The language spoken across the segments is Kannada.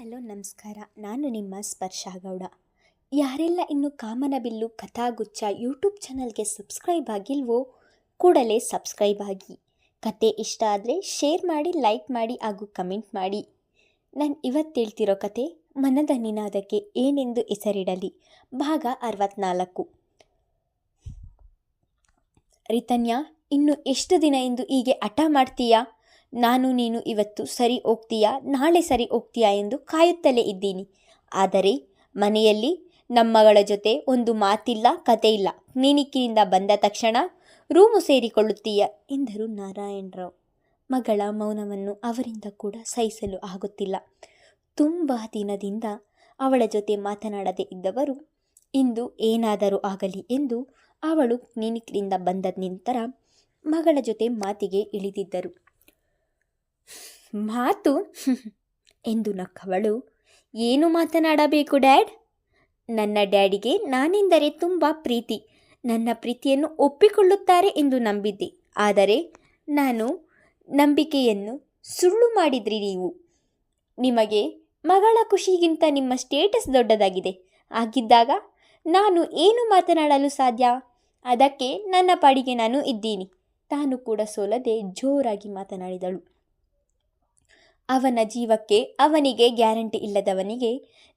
ಹಲೋ ನಮಸ್ಕಾರ. ನಾನು ನಿಮ್ಮ ಸ್ಪರ್ಶ ಗೌಡ. ಯಾರೆಲ್ಲ ಇನ್ನು ಕಾಮನಬಿಲ್ಲು ಕಥಾಗುಚ್ಛ ಯೂಟ್ಯೂಬ್ ಚಾನಲ್ಗೆ ಸಬ್ಸ್ಕ್ರೈಬ್ ಆಗಿಲ್ವೋ ಕೂಡಲೇ ಸಬ್ಸ್ಕ್ರೈಬ್ ಆಗಿ. ಕತೆ ಇಷ್ಟ ಆದರೆ ಶೇರ್ ಮಾಡಿ, ಲೈಕ್ ಮಾಡಿ ಹಾಗೂ ಕಮೆಂಟ್ ಮಾಡಿ. ನಾನು ಇವತ್ತು ಹೇಳ್ತಿರೋ ಕತೆ ಮನದ ನಿನಾದಕ್ಕೆ ಏನೆಂದು ಹೆಸರಿಡಲಿ, ಭಾಗ 64. ರಿತನ್ಯಾ, ಇನ್ನು ಎಷ್ಟು ದಿನ ಎಂದು ಹೀಗೆ ಹಠ ಮಾಡ್ತೀಯಾ? ನಾನು ನೀನು ಇವತ್ತು ಸರಿ ಹೋಗ್ತೀಯಾ, ನಾಳೆ ಸರಿ ಹೋಗ್ತೀಯಾ ಎಂದು ಕಾಯುತ್ತಲೇ ಇದ್ದೀನಿ. ಆದರೆ ಮನೆಯಲ್ಲಿ ನಮ್ಮಗಳ ಜೊತೆ ಒಂದು ಮಾತಿಲ್ಲ, ಕತೆ ಇಲ್ಲ. ಕ್ಲಿನಿಕ್ಕಿನಿಂದ ಬಂದ ತಕ್ಷಣ ರೂಮು ಸೇರಿಕೊಳ್ಳುತ್ತೀಯ ಎಂದರು ನಾರಾಯಣರಾವ್. ಮಗಳ ಮೌನವನ್ನು ಅವರಿಂದ ಕೂಡ ಸಹಿಸಲು ಆಗುತ್ತಿಲ್ಲ. ತುಂಬ ದಿನದಿಂದ ಅವಳ ಜೊತೆ ಮಾತನಾಡದೇ ಇದ್ದವರು ಇಂದು ಏನಾದರೂ ಆಗಲಿ ಎಂದು ಅವಳು ಕ್ಲಿನಿಕ್ನಿಂದ ಬಂದ ನಂತರ ಮಗಳ ಜೊತೆ ಮಾತಿಗೆ ಇಳಿದಿದ್ದರು. ಮಾತು ಎಂದು ನಕ್ಕವಳು, ಏನು ಮಾತನಾಡಬೇಕು ಡ್ಯಾಡ್? ನನ್ನ ಡ್ಯಾಡಿಗೆ ನಾನೆಂದರೆ ತುಂಬ ಪ್ರೀತಿ. ನನ್ನ ಪ್ರೀತಿಯನ್ನು ಒಪ್ಪಿಕೊಳ್ಳುತ್ತಾರೆ ಎಂದು ನಂಬಿದ್ದೆ. ಆದರೆ ನಾನು ನಂಬಿಕೆಯನ್ನು ಸುಳ್ಳು ಮಾಡಿದ್ರಿ ನೀವು. ನಿಮಗೆ ಮಗಳ ಖುಷಿಗಿಂತ ನಿಮ್ಮ ಸ್ಟೇಟಸ್ ದೊಡ್ಡದಾಗಿದೆ. ಆಗಿದ್ದಾಗ ನಾನು ಏನು ಮಾತನಾಡಲು ಸಾಧ್ಯ? ಅದಕ್ಕೆ ನನ್ನ ಪಾಡಿಗೆ ನಾನು ಇದ್ದೀನಿ. ತಾನು ಕೂಡ ಸೋಲದೆ ಜೋರಾಗಿ ಮಾತನಾಡಿದಳು. ಅವನ ಜೀವಕ್ಕೆ ಅವನಿಗೆ ಗ್ಯಾರಂಟಿ ಇಲ್ಲದವನಿಗೆ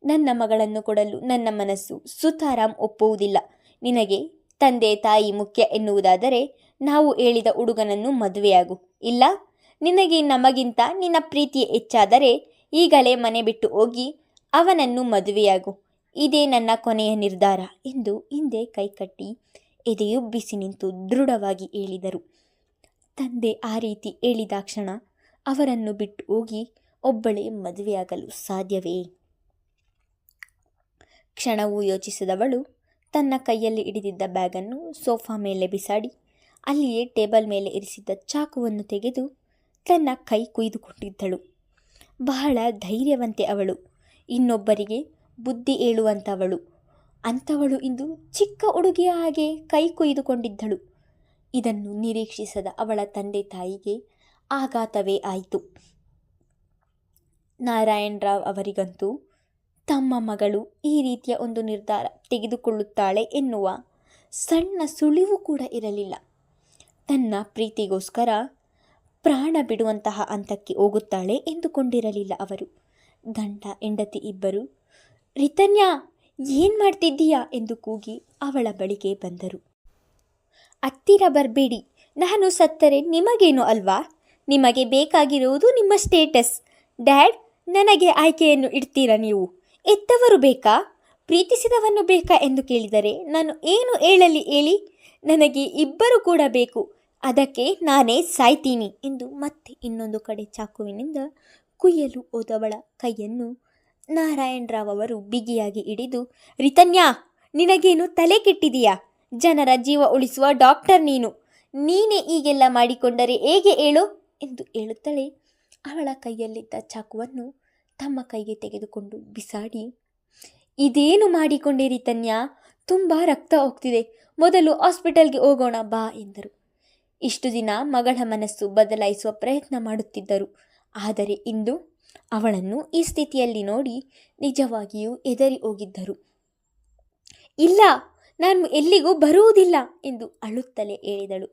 ನನ್ನ ಮಗಳನ್ನು ಕೊಡಲು ನನ್ನ ಮನಸ್ಸು ಸುತಾರಾಮ್ ಒಪ್ಪುವುದಿಲ್ಲ. ನಿನಗೆ ತಂದೆ ತಾಯಿ ಮುಖ್ಯ ಎನ್ನುವುದಾದರೆ ನಾವು ಹೇಳಿದ ಹುಡುಗನನ್ನು ಮದುವೆಯಾಗು. ಇಲ್ಲ, ನಿನಗೆ ನಮಗಿಂತ ನಿನ್ನ ಪ್ರೀತಿ ಹೆಚ್ಚಾದರೆ ಈಗಲೇ ಮನೆ ಬಿಟ್ಟು ಹೋಗಿ ಅವನನ್ನು ಮದುವೆಯಾಗು. ಇದೇ ನನ್ನ ಕೊನೆಯ ನಿರ್ಧಾರ ಎಂದು ಹಿಂದೆ ಕೈಕಟ್ಟಿ ಎದೆಯುಬ್ಬಿಸಿ ನಿಂತು ದೃಢವಾಗಿ ಹೇಳಿದರು. ತಂದೆ ಆ ರೀತಿ ಹೇಳಿದಾಕ್ಷಣ ಅವರನ್ನು ಬಿಟ್ಟು ಹೋಗಿ ಒಬ್ಬಳೇ ಮದುವೆಯಾಗಲು ಸಾಧ್ಯವೇ? ಕ್ಷಣವೂ ಯೋಚಿಸಿದವಳು ತನ್ನ ಕೈಯಲ್ಲಿ ಹಿಡಿದಿದ್ದ ಬ್ಯಾಗನ್ನು ಸೋಫಾ ಮೇಲೆ ಬಿಸಾಡಿ ಅಲ್ಲಿಯೇ ಟೇಬಲ್ ಮೇಲೆ ಇರಿಸಿದ್ದ ಚಾಕುವನ್ನು ತೆಗೆದು ತನ್ನ ಕೈ ಕುಯ್ದುಕೊಂಡಿದ್ದಳು. ಬಹಳ ಧೈರ್ಯವಂತೆ ಅವಳು, ಇನ್ನೊಬ್ಬರಿಗೆ ಬುದ್ಧಿ ಹೇಳುವಂಥವಳು. ಅಂಥವಳು ಇಂದು ಚಿಕ್ಕ ಹುಡುಗಿಯ ಹಾಗೆ ಕೈ ಕುಯ್ದುಕೊಂಡಿದ್ದಳು. ಇದನ್ನು ನಿರೀಕ್ಷಿಸದ ಅವಳ ತಂದೆ ತಾಯಿಗೆ ಆಘಾತವೇ ಆಯಿತು. ನಾರಾಯಣರಾವ್ ಅವರಿಗಂತೂ ತಮ್ಮ ಮಗಳು ಈ ರೀತಿಯ ಒಂದು ನಿರ್ಧಾರ ತೆಗೆದುಕೊಳ್ಳುತ್ತಾಳೆ ಎನ್ನುವ ಸಣ್ಣ ಸುಳಿವು ಕೂಡ ಇರಲಿಲ್ಲ. ತನ್ನ ಪ್ರೀತಿಗೋಸ್ಕರ ಪ್ರಾಣ ಬಿಡುವಂತಹ ಹಂತಕ್ಕೆ ಹೋಗುತ್ತಾಳೆ ಎಂದುಕೊಂಡಿರಲಿಲ್ಲ ಅವರು. ಗಂಡ ಹೆಂಡತಿ ಇಬ್ಬರು, ರಿತನ್ಯಾ ಏನು ಮಾಡ್ತಿದ್ದೀಯಾ ಎಂದು ಕೂಗಿ ಅವಳ ಬಳಿಗೆ ಬಂದರು. ಹತ್ತಿರ ಬರಬೇಡಿ, ನಾನು ಸತ್ತರೆ ನಿಮಗೇನು ಅಲ್ವಾ? ನಿಮಗೆ ಬೇಕಾಗಿರುವುದು ನಿಮ್ಮ ಸ್ಟೇಟಸ್. ಡ್ಯಾಡ್, ನನಗೆ ಆಯ್ಕೆಯನ್ನು ಇಡ್ತೀರಾ ನೀವು? ಎತ್ತವರು ಬೇಕಾ, ಪ್ರೀತಿಸಿದವನ್ನು ಬೇಕಾ ಎಂದು ಕೇಳಿದರೆ ನಾನು ಏನು ಹೇಳಲಿ ಹೇಳಿ? ನನಗೆ ಇಬ್ಬರು ಕೂಡ ಬೇಕು, ಅದಕ್ಕೆ ನಾನೇ ಸಾಯ್ತೀನಿ ಎಂದು ಮತ್ತೆ ಇನ್ನೊಂದು ಕಡೆ ಚಾಕುವಿನಿಂದ ಕುಯ್ಯಲು ಹೋದವಳ ಕೈಯನ್ನು ನಾರಾಯಣರಾವ್ ಅವರು ಬಿಗಿಯಾಗಿ ಹಿಡಿದು, ರಿತನ್ಯಾ, ನಿನಗೇನು ತಲೆ ಕೆಟ್ಟಿದೆಯಾ? ಜನರ ಜೀವ ಉಳಿಸುವ ಡಾಕ್ಟರ್ ನೀನು. ನೀನೇ ಹೀಗೆಲ್ಲ ಮಾಡಿಕೊಂಡರೆ ಹೇಗೆ ಹೇಳು ಎಂದು ಹೇಳುತ್ತಲೇ ಅವಳ ಕೈಯಲ್ಲಿದ್ದ ಚಾಕುವನ್ನು ತಮ್ಮ ಕೈಗೆ ತೆಗೆದುಕೊಂಡು ಬಿಸಾಡಿ, ಇದೇನು ಮಾಡಿಕೊಂಡೆ ರಿತನ್ಯಾ? ತುಂಬ ರಕ್ತ ಹೋಗ್ತಿದೆ, ಮೊದಲು ಹಾಸ್ಪಿಟಲ್ಗೆ ಹೋಗೋಣ ಬಾ ಎಂದರು. ಇಷ್ಟು ದಿನ ಮಗಳ ಮನಸ್ಸು ಬದಲಾಯಿಸುವ ಪ್ರಯತ್ನ ಮಾಡುತ್ತಿದ್ದರು. ಆದರೆ ಇಂದು ಅವಳನ್ನು ಈ ಸ್ಥಿತಿಯಲ್ಲಿ ನೋಡಿ ನಿಜವಾಗಿಯೂ ಹೆದರಿ ಹೋಗಿದ್ದರು. ಇಲ್ಲ, ನಾನು ಎಲ್ಲಿಗೂ ಬರುವುದಿಲ್ಲ ಎಂದು ಅಳುತ್ತಲೇ ಹೇಳಿದಳು.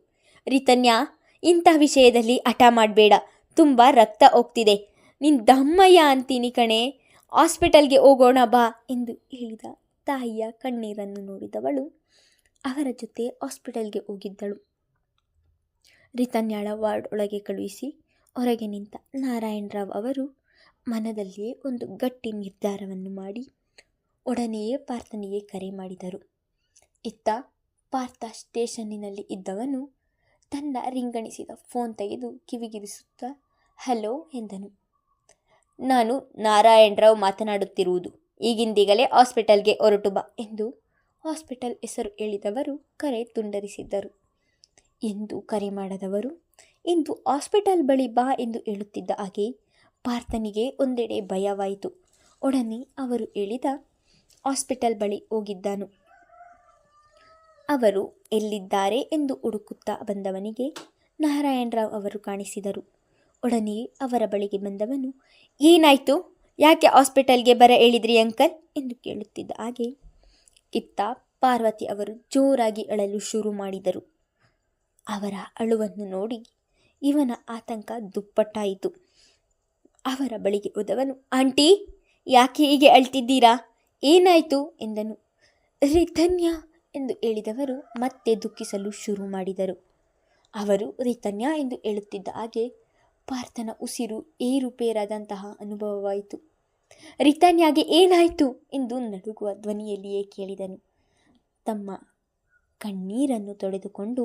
ರಿತನ್ಯಾ, ಇಂಥ ವಿಷಯದಲ್ಲಿ ಹಠ ಮಾಡಬೇಡ, ತುಂಬ ರಕ್ತ ಹೋಗ್ತಿದೆ. ನಿನ್ನ ದಮ್ಮಯ್ಯ ಅಂತೀನಿ ಕಣೆ, ಹಾಸ್ಪಿಟಲ್ಗೆ ಹೋಗೋಣ ಬಾ ಎಂದು ಹೇಳಿದ ತಾಯಿಯ ಕಣ್ಣೀರನ್ನು ನೋಡಿದವಳು ಅವರ ಜೊತೆ ಹಾಸ್ಪಿಟಲ್ಗೆ ಹೋಗಿದ್ದಳು. ರಿತನ್ಯಾಳ ವಾರ್ಡ್ ಒಳಗೆ ಕಳುಹಿಸಿ ಹೊರಗೆ ನಿಂತ ನಾರಾಯಣರಾವ್ ಅವರು ಮನದಲ್ಲಿಯೇ ಒಂದು ಗಟ್ಟಿ ನಿರ್ಧಾರವನ್ನು ಮಾಡಿ ಒಡನೆಯೇ ಪಾರ್ಥನಿಗೆ ಕರೆ ಮಾಡಿದರು. ಇತ್ತ ಪಾರ್ಥ ಸ್ಟೇಷನ್ನಿನಲ್ಲಿ ಇದ್ದವನು ತನ್ನ ರಿಂಗಣಿಸಿದ ಫೋನ್ ತೆಗೆದು ಕಿವಿಗಿರಿಸುತ್ತಾ ಹಲೋ ಎಂದನು. ನಾನು ನಾರಾಯಣರಾವ್ ಮಾತನಾಡುತ್ತಿರುವುದು. ಈಗಿಂದೀಗಲೇ ಹಾಸ್ಪಿಟಲ್ಗೆ ಹೊರಟು ಬಾ ಎಂದು ಹಾಸ್ಪಿಟಲ್ ಹೆಸರು ಹೇಳಿದವರು ಕರೆ ತುಂಡರಿಸಿದ್ದರು. ಎಂದು ಕರೆ ಮಾಡದವರು ಇಂದು ಹಾಸ್ಪಿಟಲ್ ಬಳಿ ಬಾ ಎಂದು ಹೇಳುತ್ತಿದ್ದ ಹಾಗೆ ಪಾರ್ಥನಿಗೆ ಒಂದೆಡೆ ಭಯವಾಯಿತು. ಒಡನೆ ಅವರು ಹೇಳಿದ ಹಾಸ್ಪಿಟಲ್ ಬಳಿ ಹೋಗಿದ್ದನು. ಅವರು ಎಲ್ಲಿದ್ದಾರೆ ಎಂದು ಹುಡುಕುತ್ತಾ ಬಂದವನಿಗೆ ನಾರಾಯಣರಾವ್ ಅವರು ಕಾಣಿಸಿದರು. ಒಡನೆಯೇ ಅವರ ಬಳಿಗೆ ಬಂದವನು, ಏನಾಯಿತು? ಯಾಕೆ ಹಾಸ್ಪಿಟಲ್ಗೆ ಬರ ಹೇಳಿದ್ರಿ ಅಂಕಲ್ ಎಂದು ಕೇಳುತ್ತಿದ್ದ ಹಾಗೆ ಇತ್ತ ಪಾರ್ವತಿ ಅವರು ಜೋರಾಗಿ ಅಳಲು ಶುರು ಮಾಡಿದರು. ಅವರ ಅಳುವನ್ನು ನೋಡಿ ಇವನ ಆತಂಕ ದುಪ್ಪಟ್ಟಾಯಿತು. ಅವರ ಬಳಿಗೆ ಹೋದವನು, ಆಂಟಿ ಯಾಕೆ ಹೀಗೆ ಅಳ್ತಿದ್ದೀರಾ, ಏನಾಯಿತು ಎಂದನು. ರಿತನ್ಯ ಎಂದು ಹೇಳಿದವರು ಮತ್ತೆ ದುಃಖಿಸಲು ಶುರು ಮಾಡಿದರು. ಅವರು ರಿತನ್ಯ ಎಂದು ಹೇಳುತ್ತಿದ್ದ ಹಾಗೆ ಪಾರ್ಥನ ಉಸಿರು ಏರುಪೇರಾದಂತಹ ಅನುಭವವಾಯಿತು. ರಿತನ್ಯಾಗೆ ಏನಾಯಿತು ಎಂದು ನಡುಗುವ ಧ್ವನಿಯಲ್ಲಿಯೇ ಕೇಳಿದನು. ತಮ್ಮ ಕಣ್ಣೀರನ್ನು ತೊಡೆದುಕೊಂಡು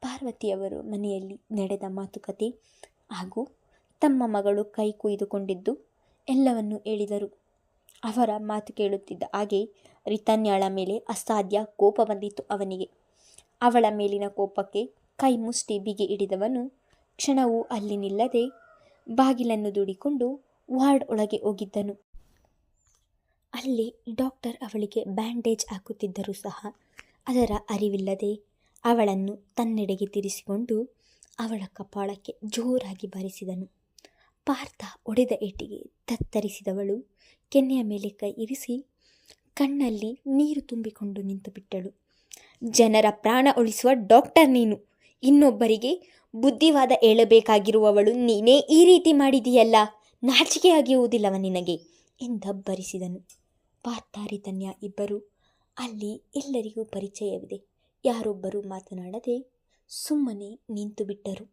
ಪಾರ್ವತಿಯವರು ಮನೆಯಲ್ಲಿ ನಡೆದ ಮಾತುಕತೆ ಹಾಗೂ ತಮ್ಮ ಮಗಳು ಕೈ ಕುಯ್ದುಕೊಂಡಿದ್ದು ಎಲ್ಲವನ್ನೂ ಹೇಳಿದರು. ಅವರ ಮಾತು ಕೇಳುತ್ತಿದ್ದ ಹಾಗೆ ರಿತನ್ಯಾಳ ಮೇಲೆ ಅಸಾಧ್ಯ ಕೋಪ ಬಂದಿತ್ತು ಅವನಿಗೆ. ಅವಳ ಮೇಲಿನ ಕೋಪಕ್ಕೆ ಕೈ ಮುಷ್ಟಿ ಬಿಗಿ ಹಿಡಿದವನು ಕ್ಷಣವೂ ಅಲ್ಲಿ ನಿಲ್ಲದೆ ಬಾಗಿಲನ್ನು ದೂಡಿಕೊಂಡು ವಾರ್ಡ್ ಒಳಗೆ ಹೋಗಿದ್ದನು. ಅಲ್ಲಿ ಡಾಕ್ಟರ್ ಅವಳಿಗೆ ಬ್ಯಾಂಡೇಜ್ ಹಾಕುತ್ತಿದ್ದರೂ ಸಹ ಅದರ ಅರಿವಿಲ್ಲದೆ ಅವಳನ್ನು ತನ್ನೆಡೆಗೆ ತಿರಿಸಿಕೊಂಡು ಅವಳ ಕಪಾಳಕ್ಕೆ ಜೋರಾಗಿ ಬಾರಿಸಿದನು. ಪಾರ್ಥ ಹೊಡೆದ ಏಟಿಗೆ ತತ್ತರಿಸಿದವಳು ಕೆನ್ನೆಯ ಮೇಲೆ ಕೈ ಇರಿಸಿ ಕಣ್ಣಲ್ಲಿ ನೀರು ತುಂಬಿಕೊಂಡು ನಿಂತು ಬಿಟ್ಟಳು. ಜನರ ಪ್ರಾಣ ಉಳಿಸುವ ಡಾಕ್ಟರ್ ನೀನು, ಇನ್ನೊಬ್ಬರಿಗೆ ಬುದ್ಧಿವಾದ ಹೇಳಬೇಕಾಗಿರುವವಳು ನೀನೇ ಈ ರೀತಿ ಮಾಡಿದೀಯಲ್ಲ, ನಾಚಿಕೆಯಾಗಿರುವುದಿಲ್ಲವ ನಿನಗೆ ಎಂದಬ್ಬರಿಸಿದನು. ಪಾರ್ಥ ರಿತನ್ಯ ಇಬ್ಬರು ಅಲ್ಲಿ ಎಲ್ಲರಿಗೂ ಪರಿಚಯವಿದೆ. ಯಾರೊಬ್ಬರೂ ಮಾತನಾಡದೆ ಸುಮ್ಮನೆ ನಿಂತು ಬಿಟ್ಟರು.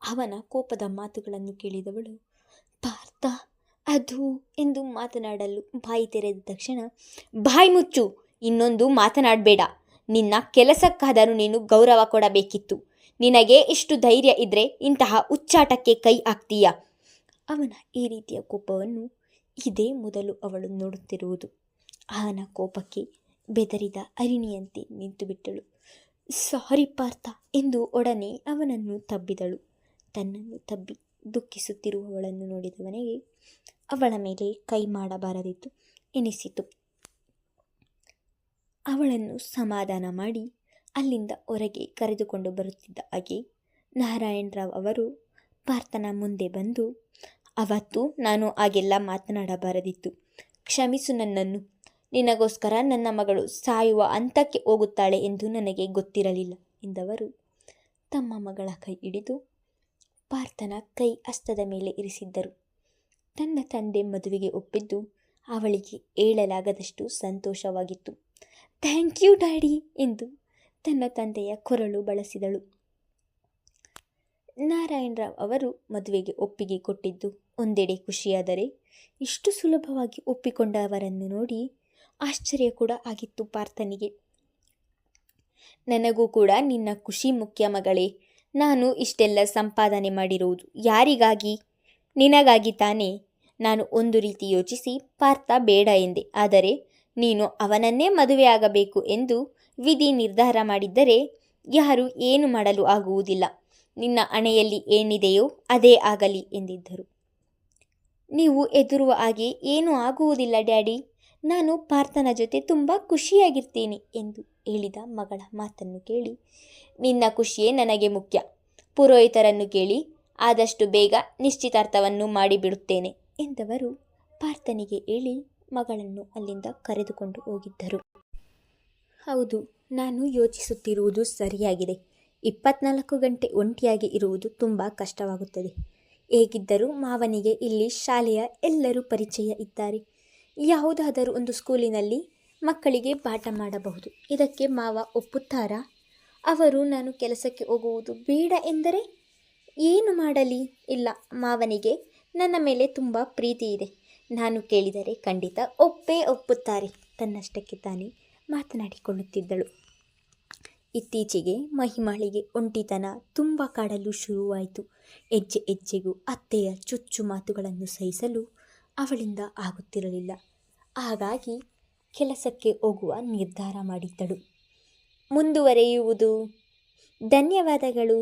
ಅವನ ಕೋಪದ ಮಾತುಗಳನ್ನು ಕೇಳಿದವಳು ಪಾರ್ಥ ಅದು ಎಂದು ಮಾತನಾಡಲು ಬಾಯಿ ತೆರೆದ ತಕ್ಷಣ, ಬಾಯಿ ಮುಚ್ಚು, ಇನ್ನೊಂದು ಮಾತನಾಡಬೇಡ, ನಿನ್ನ ಕೆಲಸಕ್ಕಾದರೂ ನೀನು ಗೌರವ ಕೊಡಬೇಕಿತ್ತು. ನಿನಗೆ ಇಷ್ಟು ಧೈರ್ಯ ಇದ್ರೆ ಇಂತಹ ಹುಚ್ಚಾಟಕ್ಕೆ ಕೈ ಹಾಕ್ತೀಯ. ಅವನ ಈ ರೀತಿಯ ಕೋಪವನ್ನು ಇದೇ ಮೊದಲು ಅವಳು ನೋಡುತ್ತಿರುವುದು. ಅವನ ಕೋಪಕ್ಕೆ ಬೆದರಿದ ಅರಿಣಿಯಂತೆ ನಿಂತು ಬಿಟ್ಟಳು. ಸಾರಿ ಪಾರ್ಥ ಎಂದು ಒಡನೆ ಅವನನ್ನು ತಬ್ಬಿದಳು. ತನ್ನನ್ನು ತಬ್ಬಿ ದುಃಖಿಸುತ್ತಿರುವವಳನ್ನು ನೋಡಿದವನಿಗೆ ಅವಳ ಮೇಲೆ ಕೈ ಮಾಡಬಾರದಿತ್ತು ಎನಿಸಿತು. ಅವಳನ್ನು ಸಮಾಧಾನ ಮಾಡಿ ಅಲ್ಲಿಂದ ಹೊರಗೆ ಕರೆದುಕೊಂಡು ಬರುತ್ತಿದ್ದ ಹಾಗೆ ನಾರಾಯಣರಾವ್ ಅವರು ಪಾರ್ಥನ ಮುಂದೆ ಬಂದು, ಅವತ್ತು ನಾನು ಹಾಗೆಲ್ಲ ಮಾತನಾಡಬಾರದಿತ್ತು, ಕ್ಷಮಿಸು ನನ್ನನ್ನು. ನಿನಗೋಸ್ಕರ ನನ್ನ ಮಗಳು ಸಾಯುವ ಹಂತಕ್ಕೆ ಹೋಗುತ್ತಾಳೆ ಎಂದು ನನಗೆ ಗೊತ್ತಿರಲಿಲ್ಲ ಎಂದವರು ತಮ್ಮ ಮಗಳ ಕೈ ಹಿಡಿದು ಪಾರ್ಥನ ಕೈ ಹಸ್ತದ ಮೇಲೆ ಇರಿಸಿದ್ದರು. ತನ್ನ ತಂದೆ ಮದುವೆಗೆ ಒಪ್ಪಿದ್ದು ಅವಳಿಗೆ ಹೇಳಲಾಗದಷ್ಟು ಸಂತೋಷವಾಗಿತ್ತು. ಥ್ಯಾಂಕ್ ಯು ಡ್ಯಾಡಿ ಎಂದು ತನ್ನ ತಂದೆಯ ಕೊರಳು ಬಳಸಿದಳು. ನಾರಾಯಣರಾವ್ ಅವರು ಮದುವೆಗೆ ಒಪ್ಪಿಗೆ ಕೊಟ್ಟಿದ್ದು ಒಂದೆಡೆ ಖುಷಿಯಾದರೆ, ಇಷ್ಟು ಸುಲಭವಾಗಿ ಒಪ್ಪಿಕೊಂಡವರನ್ನು ನೋಡಿ ಆಶ್ಚರ್ಯ ಕೂಡ ಆಗಿತ್ತು ಪಾರ್ಥನಿಗೆ. ನನಗೂ ಕೂಡ ನಿನ್ನ ಖುಷಿ ಮುಖ್ಯ ಮಗಳೇ. ನಾನು ಇಷ್ಟೆಲ್ಲ ಸಂಪಾದನೆ ಮಾಡಿರುವುದು ಯಾರಿಗಾಗಿ? ನಿನಗಾಗಿ ತಾನೇ. ನಾನು ಒಂದು ರೀತಿ ಯೋಚಿಸಿ ಪಾರ್ಥ ಬೇಡ ಎಂದೆ. ಆದರೆ ನೀನು ಅವನನ್ನೇ ಮದುವೆಯಾಗಬೇಕು ಎಂದು ವಿಧಿ ನಿರ್ಧಾರ ಮಾಡಿದ್ದರೆ ಯಾರು ಏನು ಮಾಡಲು ಆಗುವುದಿಲ್ಲ. ನಿನ್ನ ಹಣೆಯಲ್ಲಿ ಏನಿದೆಯೋ ಅದೇ ಆಗಲಿ ಎಂದಿದ್ದರು. ನೀವು ಹೆದರುವ ಹಾಗೆ ಏನೂ ಆಗುವುದಿಲ್ಲ ಡ್ಯಾಡಿ, ನಾನು ಪಾರ್ಥನ ಜೊತೆ ತುಂಬ ಖುಷಿಯಾಗಿರ್ತೀನಿ ಎಂದು ಹೇಳಿದ ಮಗಳ ಮಾತನ್ನು ಕೇಳಿ, ನಿನ್ನ ಖುಷಿಯೇ ನನಗೆ ಮುಖ್ಯ. ಪುರೋಹಿತರನ್ನು ಕೇಳಿ ಆದಷ್ಟು ಬೇಗ ನಿಶ್ಚಿತಾರ್ಥವನ್ನು ಮಾಡಿಬಿಡುತ್ತೇನೆ ಎಂದವರು ಪಾರ್ಥನಿಗೆ ಹೇಳಿ ಮಗಳನ್ನು ಅಲ್ಲಿಂದ ಕರೆದುಕೊಂಡು ಹೋಗಿದ್ದರು. ಹೌದು, ನಾನು ಯೋಚಿಸುತ್ತಿರುವುದು ಸರಿಯಾಗಿದೆ. 24 ಗಂಟೆ ಒಂಟಿಯಾಗಿ ಇರುವುದು ತುಂಬ ಕಷ್ಟವಾಗುತ್ತದೆ. ಹೇಗಿದ್ದರೂ ಮಾವನಿಗೆ ಇಲ್ಲಿ ಶಾಲೆಯ ಎಲ್ಲರೂ ಪರಿಚಯ ಇದ್ದಾರೆ. ಯಾವುದಾದರೂ ಒಂದು ಸ್ಕೂಲಿನಲ್ಲಿ ಮಕ್ಕಳಿಗೆ ಪಾಠ ಮಾಡಬಹುದು. ಇದಕ್ಕೆ ಮಾವ ಒಪ್ಪುತ್ತಾರಾ? ಅವರು ನಾನು ಕೆಲಸಕ್ಕೆ ಹೋಗುವುದು ಬೇಡ ಎಂದರೆ ಏನು ಮಾಡಲಿ? ಇಲ್ಲ, ಮಾವನಿಗೆ ನನ್ನ ಮೇಲೆ ತುಂಬ ಪ್ರೀತಿ ಇದೆ. ನಾನು ಕೇಳಿದರೆ ಖಂಡಿತ ಒಪ್ಪುತ್ತಾರೆ. ತನ್ನಷ್ಟಕ್ಕೆ ತಾನೇ ಮಾತನಾಡಿಕೊಳ್ಳುತ್ತಿದ್ದಳು. ಇತ್ತೀಚೆಗೆ ಮಹಿಮಾಳಿಗೆ ಒಂಟಿತನ ತುಂಬ ಕಾಡಲು ಶುರುವಾಯಿತು. ಹೆಜ್ಜೆ ಹೆಜ್ಜೆಗೂ ಅತ್ತೆಯ ಚುಚ್ಚು ಮಾತುಗಳನ್ನು ಸಹಿಸಲು ಅವಳಿಂದ ಆಗುತ್ತಿರಲಿಲ್ಲ. ಹಾಗಾಗಿ ಕೆಲಸಕ್ಕೆ ಹೋಗುವ ನಿರ್ಧಾರ ಮಾಡಿದ್ದಳು. ಮುಂದುವರೆಯುವುದು. ಧನ್ಯವಾದಗಳು.